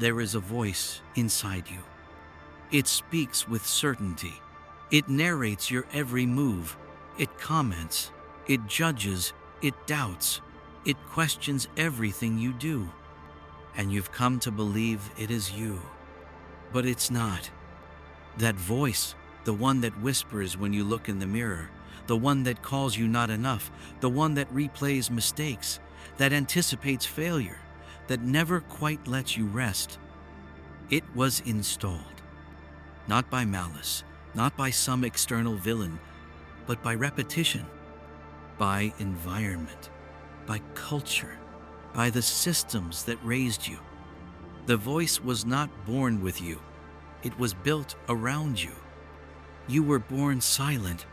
there is a voice inside you. It speaks with certainty. It narrates your every move. It comments. It judges. It doubts. It questions everything you do. And you've come to believe it is you. But it's not. That voice, the one that whispers when you look in the mirror, the one that calls you not enough, the one that replays mistakes, that anticipates failure, that never quite lets you rest. It was installed, not by malice, not by some external villain, but by repetition, by environment, by culture, by the systems that raised you. The voice was not born with you. It was built around you. You were born silent,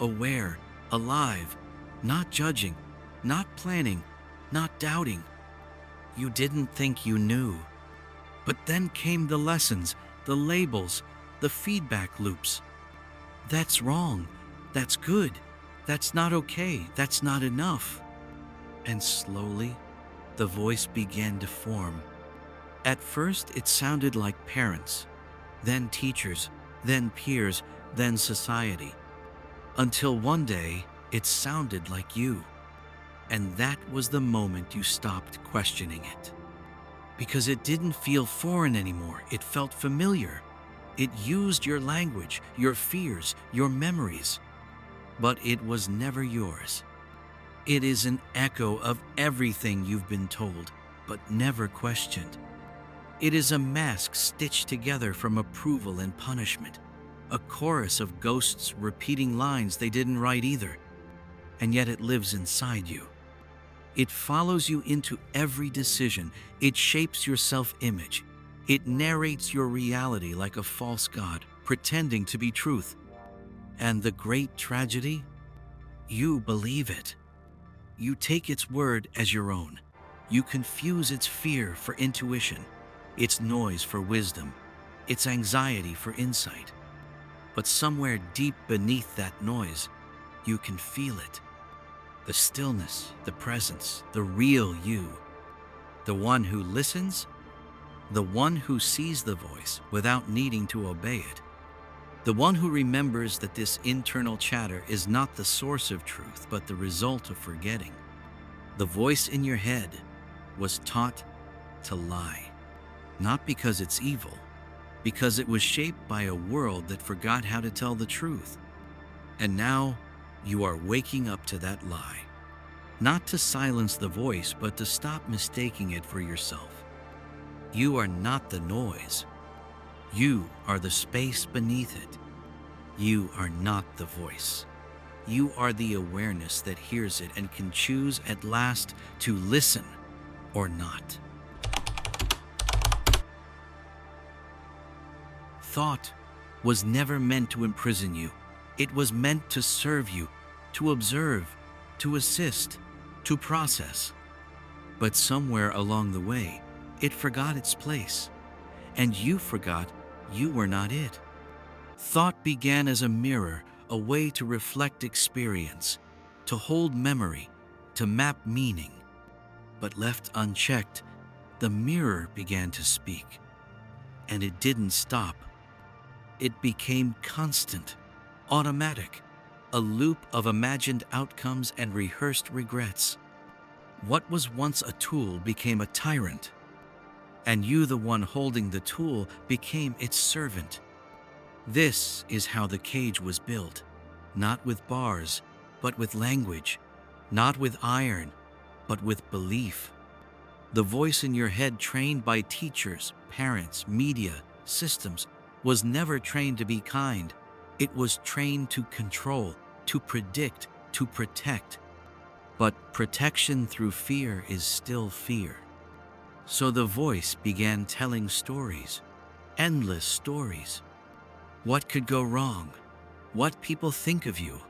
aware, alive, not judging, not planning, not doubting. You didn't think you knew. But then came the lessons, the labels, the feedback loops. That's wrong. That's good. That's not okay. That's not enough. And slowly, the voice began to form. At first, it sounded like parents, then teachers, then peers, then society. Until one day, it sounded like you. And that was the moment you stopped questioning it. Because it didn't feel foreign anymore. It felt familiar. It used your language, your fears, your memories. But it was never yours. It is an echo of everything you've been told, but never questioned. It is a mask stitched together from approval and punishment, a chorus of ghosts repeating lines they didn't write either, and yet it lives inside you. It follows you into every decision. It shapes your self-image. It narrates your reality like a false god, pretending to be truth. And the great tragedy? You believe it. You take its word as your own. You confuse its fear for intuition, its noise for wisdom, its anxiety for insight. But somewhere deep beneath that noise, you can feel it. The stillness, the presence, the real you. The one who listens, the one who sees the voice without needing to obey it. The one who remembers that this internal chatter is not the source of truth, but the result of forgetting. The voice in your head was taught to lie, not because it's evil, because it was shaped by a world that forgot how to tell the truth. And now you are waking up to that lie, not to silence the voice, but to stop mistaking it for yourself. You are not the noise. You are the space beneath it. You are not the voice. You are the awareness that hears it and can choose at last to listen or not. Thought was never meant to imprison you. It was meant to serve you, to observe, to assist, to process. But somewhere along the way, it forgot its place, and you forgot you were not it. Thought began as a mirror, a way to reflect experience, to hold memory, to map meaning. But left unchecked, the mirror began to speak, and it didn't stop. It became constant, automatic, a loop of imagined outcomes and rehearsed regrets. What was once a tool became a tyrant, and you, the one holding the tool, became its servant. This is how the cage was built, not with bars, but with language, not with iron, but with belief. The voice in your head, trained by teachers, parents, media, systems, was never trained to be kind. It was trained to control, to predict, to protect. But protection through fear is still fear. So the voice began telling stories, endless stories. What could go wrong? What people think of you?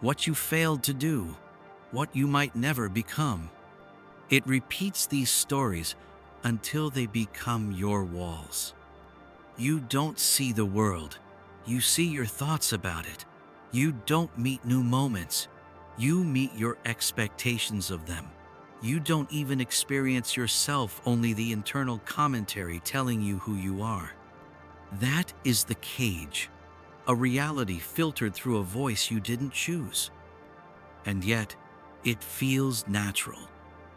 What you failed to do? What you might never become? It repeats these stories until they become your walls. You don't see the world. You see your thoughts about it. You don't meet new moments. You meet your expectations of them. You don't even experience yourself, only the internal commentary telling you who you are. That is the cage, a reality filtered through a voice you didn't choose. And yet, it feels natural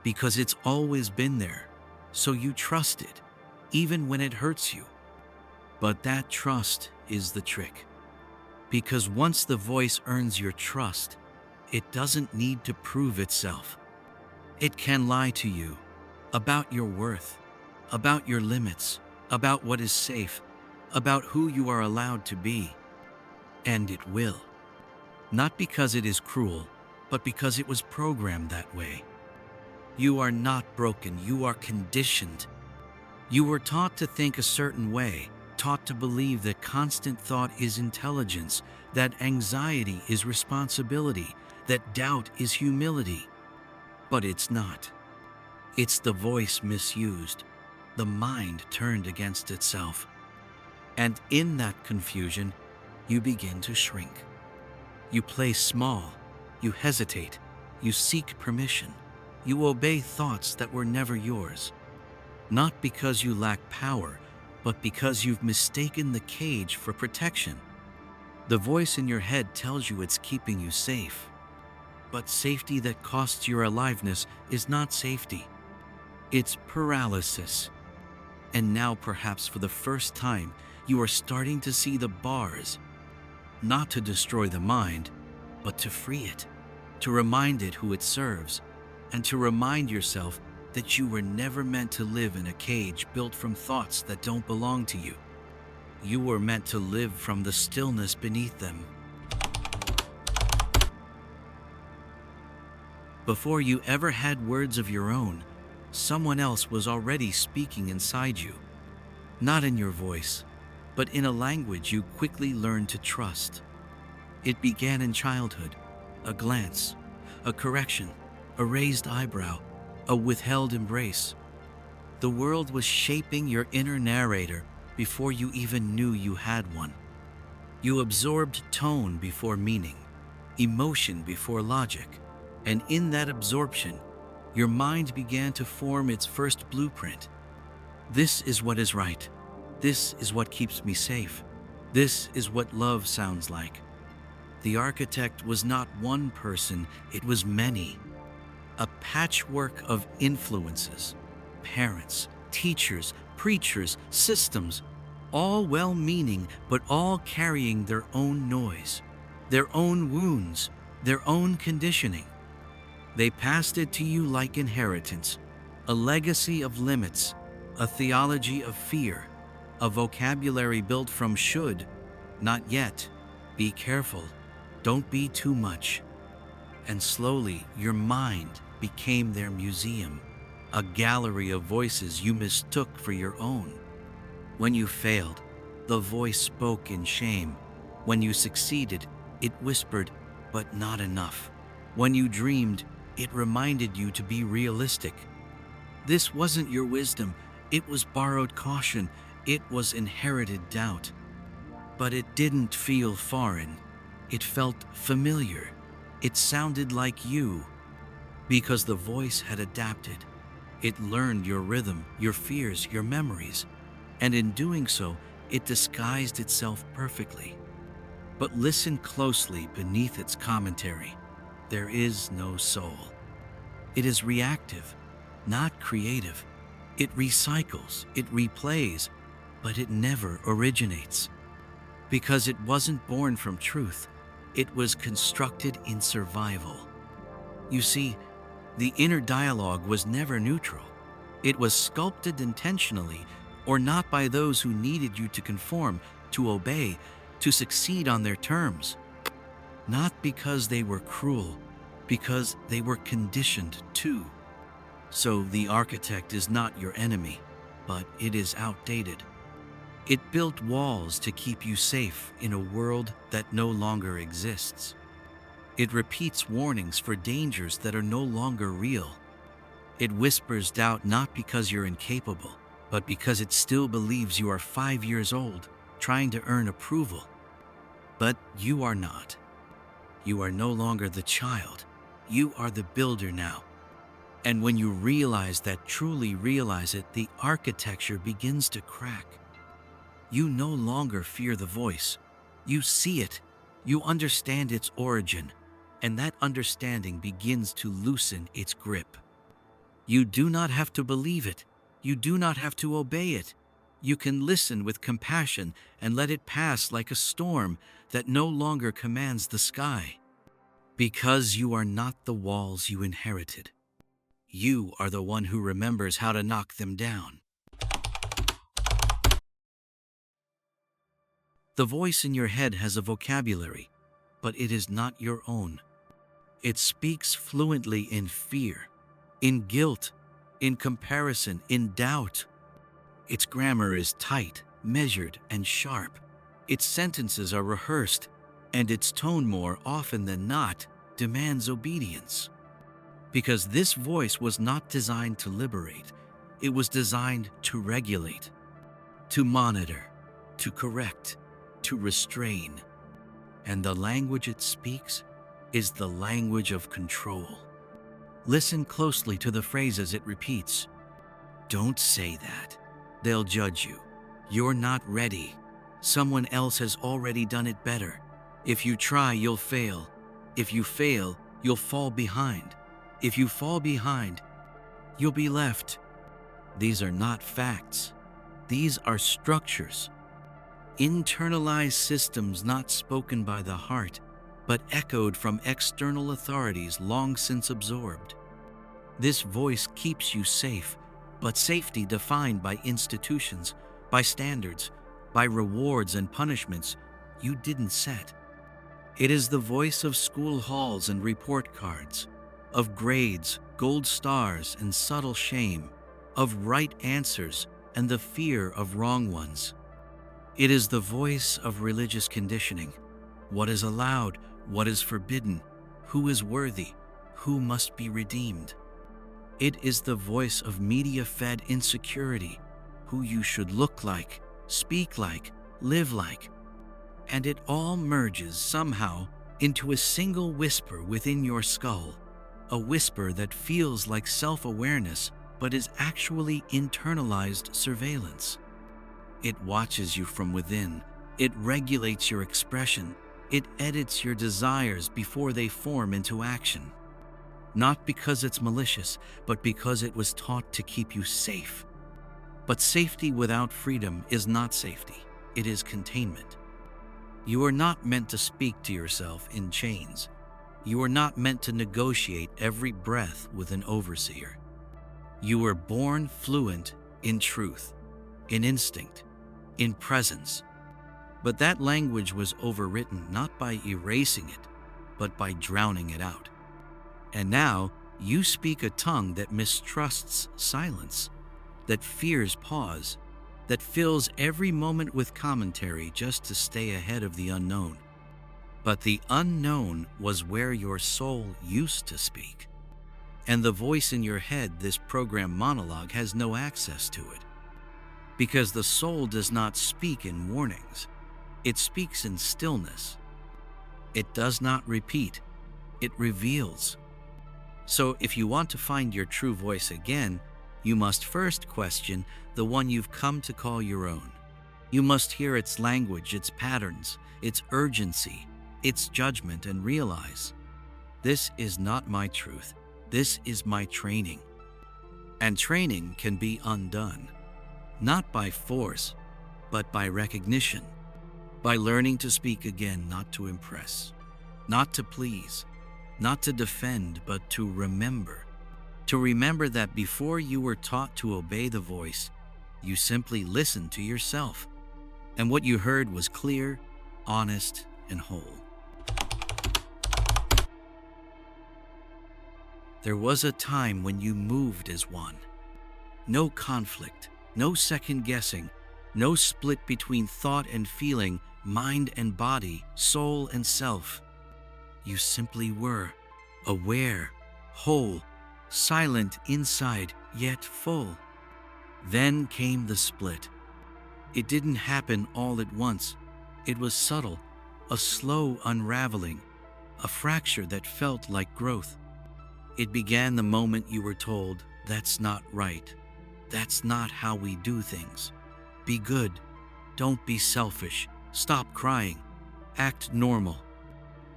because it's always been there, so you trust it, even when it hurts you. But that trust is the trick. Because once the voice earns your trust, it doesn't need to prove itself. It can lie to you about your worth, about your limits, about what is safe, about who you are allowed to be. And it will. Not because it is cruel, but because it was programmed that way. You are not broken, you are conditioned. You were taught to think a certain way, taught to believe that constant thought is intelligence, that anxiety is responsibility, that doubt is humility. But it's not. It's the voice misused, the mind turned against itself. And in that confusion, you begin to shrink. You play small, you hesitate, you seek permission, you obey thoughts that were never yours. Not because you lack power, but because you've mistaken the cage for protection. The voice in your head tells you it's keeping you safe. But safety that costs your aliveness is not safety. It's paralysis. And now, perhaps for the first time, you are starting to see the bars. Not to destroy the mind, but to free it, to remind it who it serves, and to remind yourself that you were never meant to live in a cage built from thoughts that don't belong to you. You were meant to live from the stillness beneath them. Before you ever had words of your own, someone else was already speaking inside you. Not in your voice, but in a language you quickly learned to trust. It began in childhood, a glance, a correction, a raised eyebrow, a withheld embrace. The world was shaping your inner narrator before you even knew you had one. You absorbed tone before meaning, emotion before logic, and in that absorption, your mind began to form its first blueprint. This is what is right. This is what keeps me safe. This is what love sounds like. The architect was not one person, it was many. A patchwork of influences, parents, teachers, preachers, systems, all well-meaning, but all carrying their own noise, their own wounds, their own conditioning. They passed it to you like inheritance, a legacy of limits, a theology of fear, a vocabulary built from should, not yet, be careful, don't be too much. And slowly, your mind became their museum, a gallery of voices you mistook for your own. When you failed, the voice spoke in shame. When you succeeded, it whispered, but not enough. When you dreamed, it reminded you to be realistic. This wasn't your wisdom, it was borrowed caution, it was inherited doubt. But it didn't feel foreign, it felt familiar. It sounded like you, because the voice had adapted. It learned your rhythm, your fears, your memories, and in doing so, it disguised itself perfectly. But listen closely beneath its commentary. There is no soul. It is reactive, not creative. It recycles, it replays, but it never originates. Because it wasn't born from truth, it was constructed in survival. You see, the inner dialogue was never neutral. It was sculpted intentionally, or not by those who needed you to conform, to obey, to succeed on their terms. Not because they were cruel, because they were conditioned to. So the architect is not your enemy, but it is outdated. It built walls to keep you safe in a world that no longer exists. It repeats warnings for dangers that are no longer real. It whispers doubt not because you're incapable, but because it still believes you are 5 years old, trying to earn approval. But you are not. You are no longer the child. You are the builder now. And when you realize that, truly realize it, the architecture begins to crack. You no longer fear the voice. You see it. You understand its origin. And that understanding begins to loosen its grip. You do not have to believe it. You do not have to obey it. You can listen with compassion and let it pass like a storm that no longer commands the sky. Because you are not the walls you inherited. You are the one who remembers how to knock them down. The voice in your head has a vocabulary, but it is not your own. It speaks fluently in fear, in guilt, in comparison, in doubt. Its grammar is tight, measured, and sharp. Its sentences are rehearsed, and its tone, more often than not, demands obedience. Because this voice was not designed to liberate, it was designed to regulate, to monitor, to correct, to restrain. And the language it speaks is the language of control. Listen closely to the phrases it repeats. Don't say that. They'll judge you. You're not ready. Someone else has already done it better. If you try, you'll fail. If you fail, you'll fall behind. If you fall behind, you'll be left. These are not facts. These are structures. Internalized systems not spoken by the heart, but echoed from external authorities long since absorbed. This voice keeps you safe, but safety defined by institutions, by standards, by rewards and punishments you didn't set. It is the voice of school halls and report cards, of grades, gold stars, and subtle shame, of right answers and the fear of wrong ones. It is the voice of religious conditioning. What is allowed, what is forbidden, who is worthy, who must be redeemed. It is the voice of media-fed insecurity, who you should look like, speak like, live like. And it all merges somehow into a single whisper within your skull, a whisper that feels like self-awareness but is actually internalized surveillance. It watches you from within. It regulates your expression. It edits your desires before they form into action. Not because it's malicious, but because it was taught to keep you safe. But safety without freedom is not safety. It is containment. You are not meant to speak to yourself in chains. You are not meant to negotiate every breath with an overseer. You were born fluent in truth, in instinct, in presence. But that language was overwritten not by erasing it, but by drowning it out. And now you speak a tongue that mistrusts silence, that fears pause, that fills every moment with commentary just to stay ahead of the unknown. But the unknown was where your soul used to speak. And the voice in your head, this program monologue, has no access to it. Because the soul does not speak in warnings. It speaks in stillness. It does not repeat. It reveals. So if you want to find your true voice again, you must first question the one you've come to call your own. You must hear its language, its patterns, its urgency, its judgment, and realize, this is not my truth. This is my training. And training can be undone, not by force, but by recognition, by learning to speak again, not to impress, not to please, not to defend, but to remember. To remember that before you were taught to obey the voice, you simply listened to yourself, and what you heard was clear, honest, and whole. There was a time when you moved as one. No conflict, no second guessing, no split between thought and feeling, mind and body, soul and self. You simply were, aware, whole, silent inside, yet full. Then came the split. It didn't happen all at once. It was subtle, a slow unraveling, a fracture that felt like growth. It began the moment you were told, "That's not right. That's not how we do things. Be good. Don't be selfish. Stop crying. Act normal."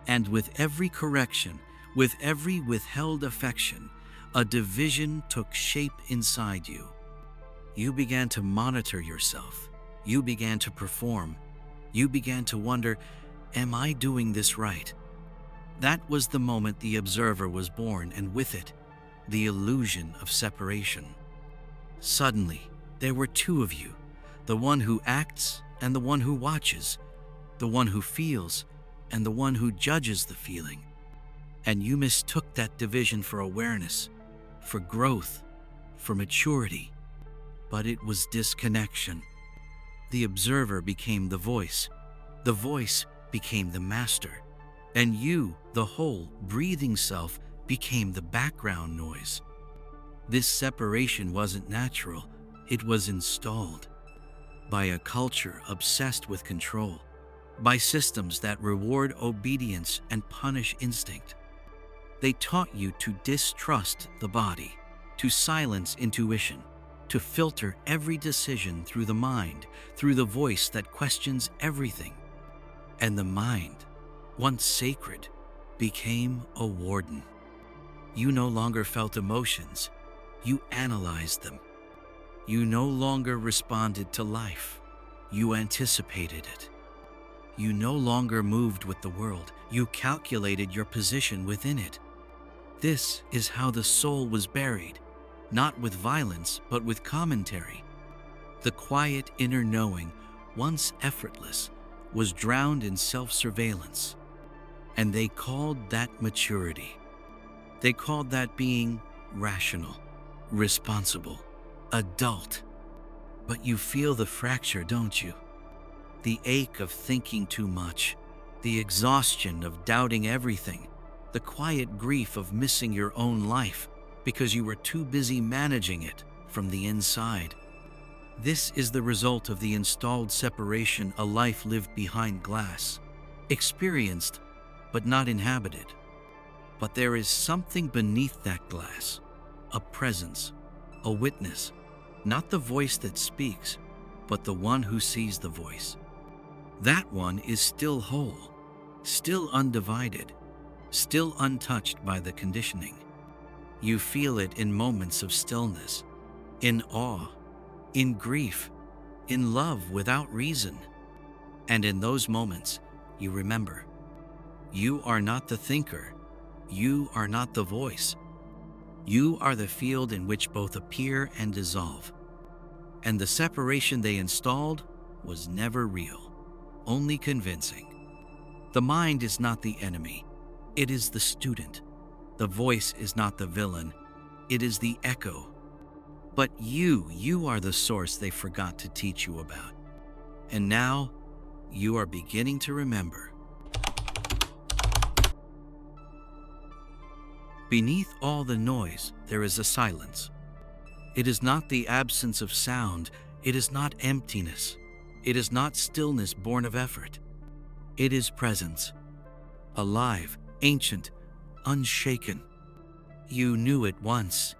And with every correction, with every withheld affection, a division took shape inside you. You began to monitor yourself. You began to perform. You began to wonder, am I doing this right? That was the moment the observer was born, and with it, the illusion of separation. Suddenly, there were two of you, the one who acts and the one who watches, the one who feels and the one who judges the feeling. And you mistook that division for awareness, for growth, for maturity. But it was disconnection. The observer became the voice became the master, and you, the whole, breathing self, became the background noise. This separation wasn't natural, it was installed by a culture obsessed with control, by systems that reward obedience and punish instinct. They taught you to distrust the body, to silence intuition, to filter every decision through the mind, through the voice that questions everything. And the mind, once sacred, became a warden. You no longer felt emotions, you analyzed them. You no longer responded to life, you anticipated it. You no longer moved with the world, you calculated your position within it. This is how the soul was buried, not with violence, but with commentary. The quiet inner knowing, once effortless, was drowned in self-surveillance. And they called that maturity. They called that being rational, responsible, adult. But you feel the fracture, don't you? The ache of thinking too much, the exhaustion of doubting everything, the quiet grief of missing your own life because you were too busy managing it from the inside. This is the result of the installed separation a life lived behind glass, experienced but not inhabited. But there is something beneath that glass, a presence, a witness, not the voice that speaks, but the one who sees the voice. That one is still whole, still undivided, still untouched by the conditioning. You feel it in moments of stillness, in awe, in grief, in love without reason. And in those moments, you remember, you are not the thinker, you are not the voice. You are the field in which both appear and dissolve. And the separation they installed was never real, only convincing. The mind is not the enemy, it is the student. The voice is not the villain, it is the echo. But you are the source they forgot to teach you about. And now, you are beginning to remember. Beneath all the noise, there is a silence. It is not the absence of sound, it is not emptiness, it is not stillness born of effort. It is presence, alive, ancient, unshaken. You knew it once.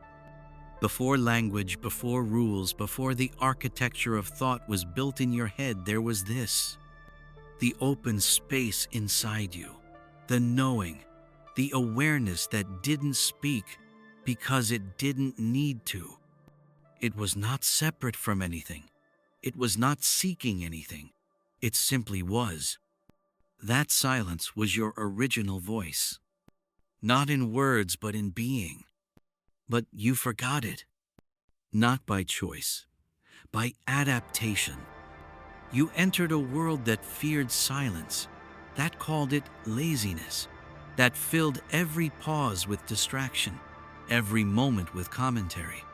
Before language, before rules, before the architecture of thought was built in your head, there was this. The open space inside you, the knowing, the awareness that didn't speak because it didn't need to. It was not separate from anything. It was not seeking anything. It simply was. That silence was your original voice. Not in words, but in being. But you forgot it. Not by choice, by adaptation. You entered a world that feared silence, that called it laziness, that filled every pause with distraction, every moment with commentary.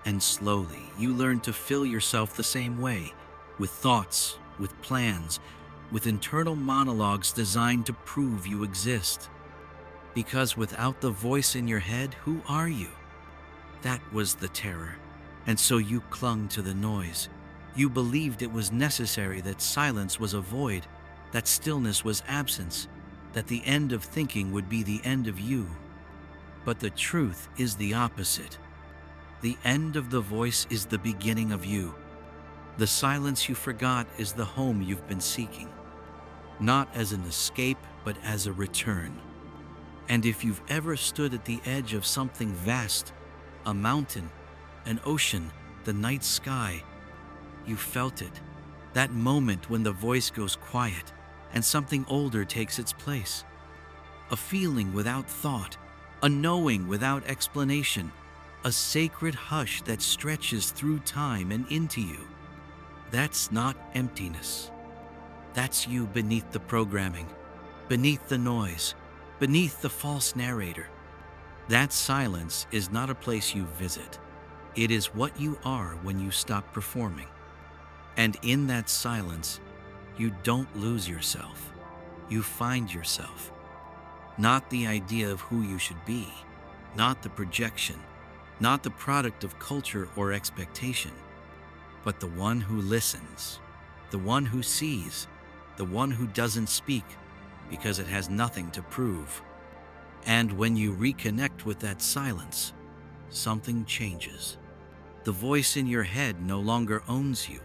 And slowly, you learned to fill yourself the same way, with thoughts, with plans, with internal monologues designed to prove you exist. Because without the voice in your head, who are you? That was the terror. And so you clung to the noise. You believed it was necessary, that silence was a void, that stillness was absence, that the end of thinking would be the end of you. But the truth is the opposite. The end of the voice is the beginning of you. The silence you forgot is the home you've been seeking, not as an escape, but as a return. And if you've ever stood at the edge of something vast, a mountain, an ocean, the night sky, you felt it. That moment when the voice goes quiet and something older takes its place. A feeling without thought, a knowing without explanation, a sacred hush that stretches through time and into you. That's not emptiness. That's you beneath the programming, beneath the noise, beneath the false narrator. That silence is not a place you visit. It is what you are when you stop performing. And in that silence, you don't lose yourself. You find yourself. Not the idea of who you should be, not the projection, not the product of culture or expectation, but the one who listens, the one who sees, the one who doesn't speak because it has nothing to prove. And when you reconnect with that silence, something changes. The voice in your head no longer owns you.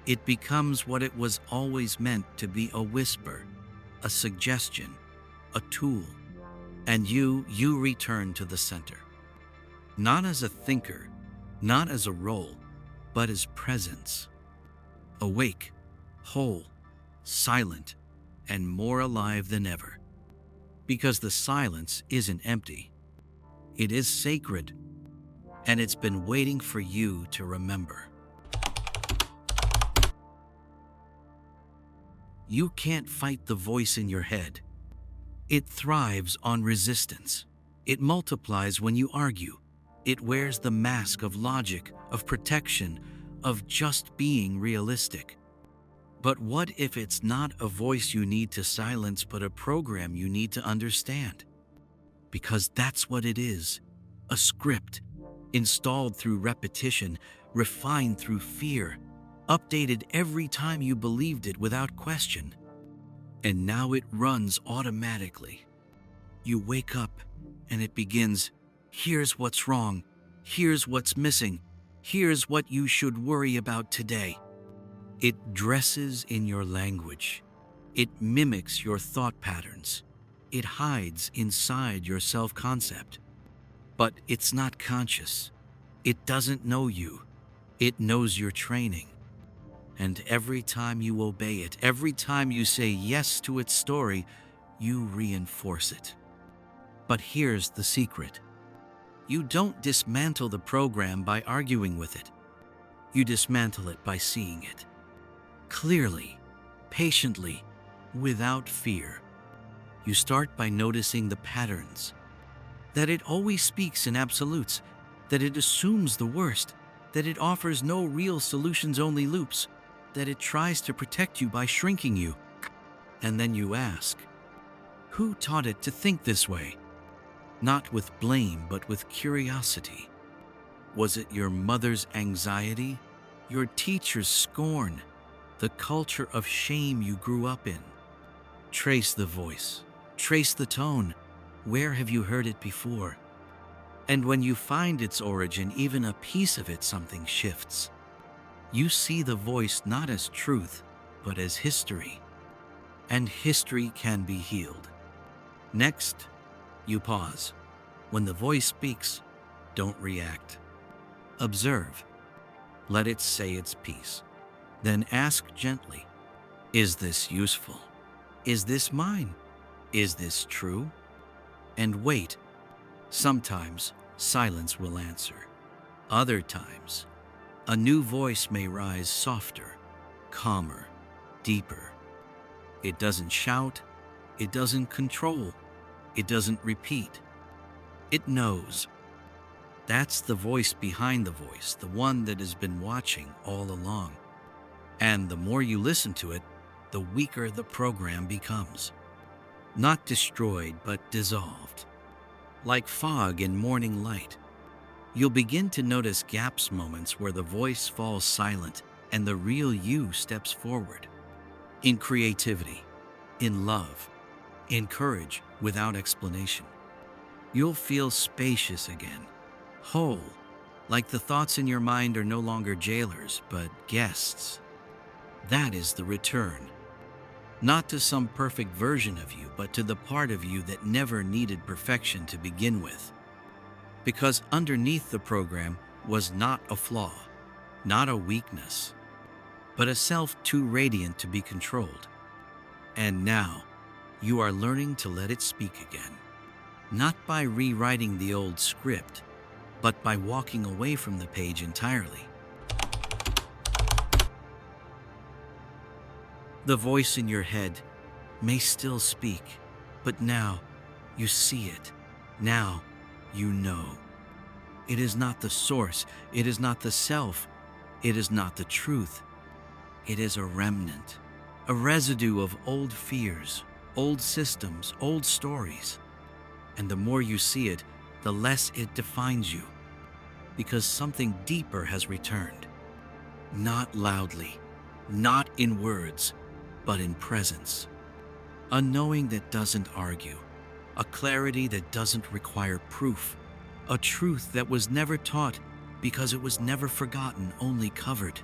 It becomes what it was always meant to be: a whisper, a suggestion, a tool. And you return to the center. Not as a thinker, not as a role, but as presence. Awake, whole, silent, and more alive than ever. Because the silence isn't empty. It is sacred, and it's been waiting for you to remember. You can't fight the voice in your head. It thrives on resistance. It multiplies when you argue. It wears the mask of logic, of protection, of just being realistic. But what if it's not a voice you need to silence, but a program you need to understand? Because that's what it is. A script, installed through repetition, refined through fear, updated every time you believed it without question. And now it runs automatically. You wake up and it begins, here's what's wrong, here's what's missing, here's what you should worry about today. It dresses in your language. It mimics your thought patterns. It hides inside your self-concept. But it's not conscious. It doesn't know you. It knows your training. And every time you obey it, every time you say yes to its story, you reinforce it. But here's the secret. You don't dismantle the program by arguing with it. You dismantle it by seeing it. Clearly, patiently, without fear. You start by noticing the patterns. That it always speaks in absolutes. That it assumes the worst. That it offers no real solutions, only loops. That it tries to protect you by shrinking you. And then you ask, who taught it to think this way? Not with blame, but with curiosity. Was it your mother's anxiety? Your teacher's scorn? The culture of shame you grew up in? Trace the voice. Trace the tone. Where have you heard it before? And when you find its origin, even a piece of it, something shifts. You see the voice not as truth, but as history. And history can be healed. Next, you pause. When the voice speaks, don't react. Observe. Let it say its piece. Then ask gently, is this useful? Is this mine? Is this true? And wait. Sometimes silence will answer. Other times, a new voice may rise softer, calmer, deeper. It doesn't shout, it doesn't control, it doesn't repeat. It knows. That's the voice behind the voice, the one that has been watching all along. And the more you listen to it, the weaker the program becomes. Not destroyed, but dissolved. Like fog in morning light. You'll begin to notice gaps, moments where the voice falls silent and the real you steps forward. In creativity, in love, in courage without explanation. You'll feel spacious again, whole, like the thoughts in your mind are no longer jailers, but guests. That is the return. Not to some perfect version of you, but to the part of you that never needed perfection to begin with. Because underneath the program was not a flaw, not a weakness, but a self too radiant to be controlled. And now, you are learning to let it speak again. Not by rewriting the old script, but by walking away from the page entirely. The voice in your head may still speak, but now you see it. Now you know. It is not the source. It is not the self. It is not the truth. It is a remnant, a residue of old fears, old systems, old stories. And the more you see it, the less it defines you, because something deeper has returned. Not loudly, not in words, but in presence. A knowing that doesn't argue, a clarity that doesn't require proof, a truth that was never taught because it was never forgotten, only covered.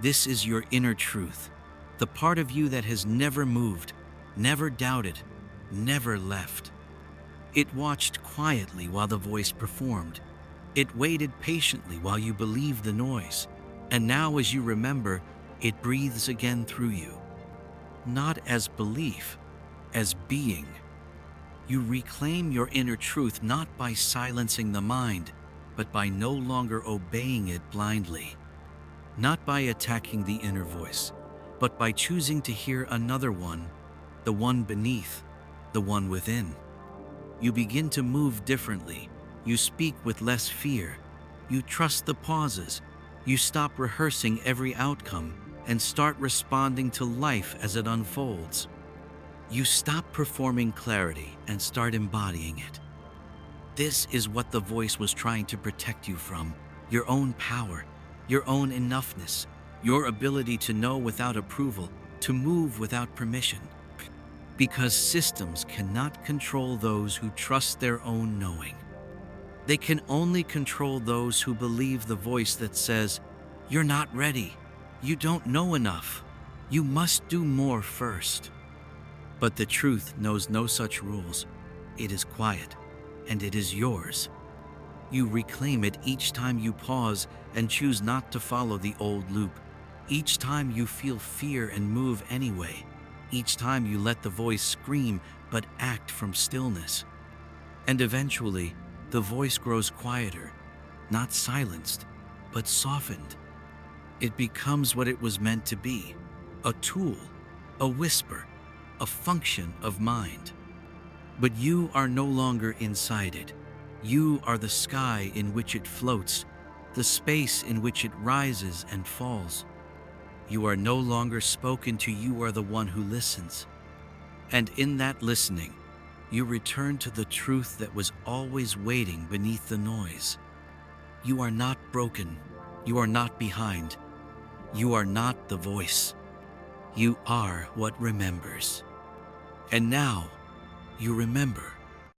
This is your inner truth, the part of you that has never moved, never doubted, never left. It watched quietly while the voice performed. It waited patiently while you believed the noise. And now, as you remember, it breathes again through you. Not as belief, as being. You reclaim your inner truth not by silencing the mind, but by no longer obeying it blindly. Not by attacking the inner voice, but by choosing to hear another one, the one beneath, the one within. You begin to move differently. You speak with less fear. You trust the pauses. You stop rehearsing every outcome and start responding to life as it unfolds. You stop performing clarity and start embodying it. This is what the voice was trying to protect you from: your own power, your own enoughness, your ability to know without approval, to move without permission. Because systems cannot control those who trust their own knowing. They can only control those who believe the voice that says, "You're not ready. You don't know enough. You must do more first." But the truth knows no such rules. It is quiet, and it is yours. You reclaim it each time you pause and choose not to follow the old loop. Each time you feel fear and move anyway. Each time you let the voice scream but act from stillness. And eventually, the voice grows quieter, not silenced, but softened. It becomes what it was meant to be: a tool, a whisper, a function of mind. But you are no longer inside it. You are the sky in which it floats, the space in which it rises and falls. You are no longer spoken to, you are the one who listens. And in that listening, you return to the truth that was always waiting beneath the noise. You are not broken. You are not behind. You are not the voice. You are what remembers. And now, you remember.